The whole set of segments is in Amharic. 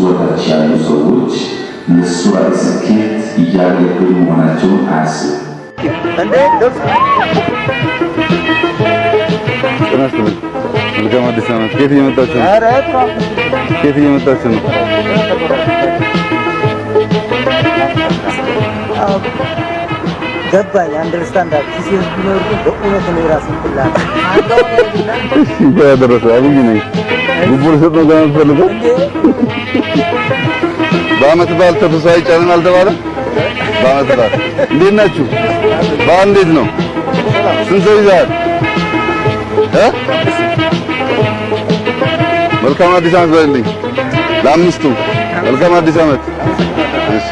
በታች ያሉ ሰዎች ለሱ ራዕይ ስኬት እያገለገሉ መሆናቸውን አያስቡ። መልካም አዲስ ዓመት። ከየት እየመጣችሁ ነው? ከየት እየመጣችሁ ነው? ገባኝ። አንደርስታንድ ሲሲስ ቢኖር በእውነት ነው ራስን ፍላል ያደረሰ አብይ ነኝ። ጉቡር ሰጥ ነው ፈልገው በዓመት በዓል ተፈሳ አይጫንም አልተባለም። በዓመት በዓል እንዴት ናችሁ? በዓል እንዴት ነው? ስንት ሰው ይዛል? መልካም አዲስ ዓመት በልልኝ ለአምስቱ። መልካም አዲስ ዓመት። እሺ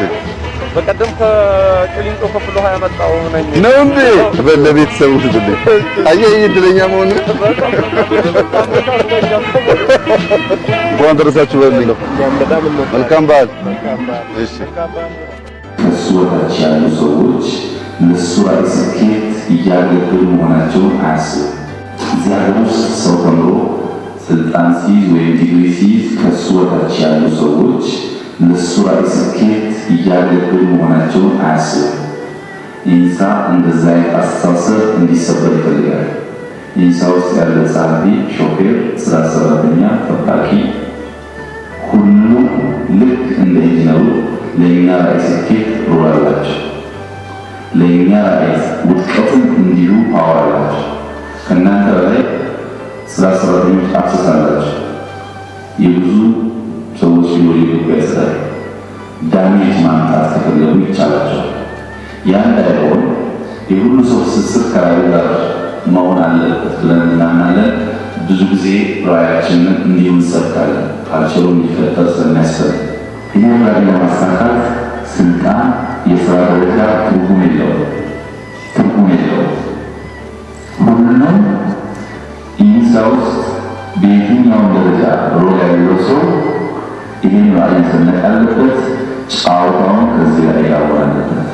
በቀደም ከቅሊንጦ ከፍሎ ያመጣው ነኝ ነው እንዴ? ለቤተሰቡ ትልልኝ አየህ እድለኛ መሆን እንኳን ደረሳችሁ በልልኝ። መልካም በዓል። እሺ ከሱ በታች ያሉ ሰዎች ለሱ ራዕይ ስኬት እያገለገሉ መሆናቸውን አያስቡ። እዚህ ሀገር ውስጥ ሰው ተምሮ ስልጣን ሲይዝ ወይም ዲግሪ ሲይዝ ከሱ በታች ያሉ ሰዎች ለሱ ራዕይ ስኬት እያገለገሉ መሆናቸውን አያስቡ። ኢንሳ እንደዛ አይነት አስተሳሰብ እንዲሰበር ይፈልጋል። ኢንሳ ውስጥ ያለ ጸሐፊ፣ ሾፌር፣ ስራ ሰራተኛ፣ ጠባቂ ሁሉም ልክ እንደ ኢንጂነሩ ለእኛ ራዕይ ስኬት ሮል አላቸው። ለእኛ ራዕይ ውድቀትም እንዲሁ ፓወር አላቸው። ከእናንተ በላይ ስራ ሰራተኞች አክሰስ አላቸው። የብዙ ሰዎች ቢኖር የኢትዮጵያ ስራ ዳሜጅ ማምጣት ከፈለጉ ይቻላቸዋል። ያ እንዳይሆን የሁሉ ሰው ትስስር ከራዕይ ጋር መሆን አለበት ብለን እናምናለን። ብዙ ጊዜ ራዕያችንን እንዲሁ እንሰብካለን። ካልቸሩ እንዲፈጠር ስለሚያስፈልግ ይህን ራዕይ ለማሳካት ስልጣን፣ የስራ ደረጃ ትርጉም የለውም። ሁሉም ኢንሳ ውስጥ በየትኛውም ደረጃ ሮል ያለው ሰው ይህን ራዕይ መሰነቅ አለበት። ጨዋታውን ከዚህ ላይ ያወራለበት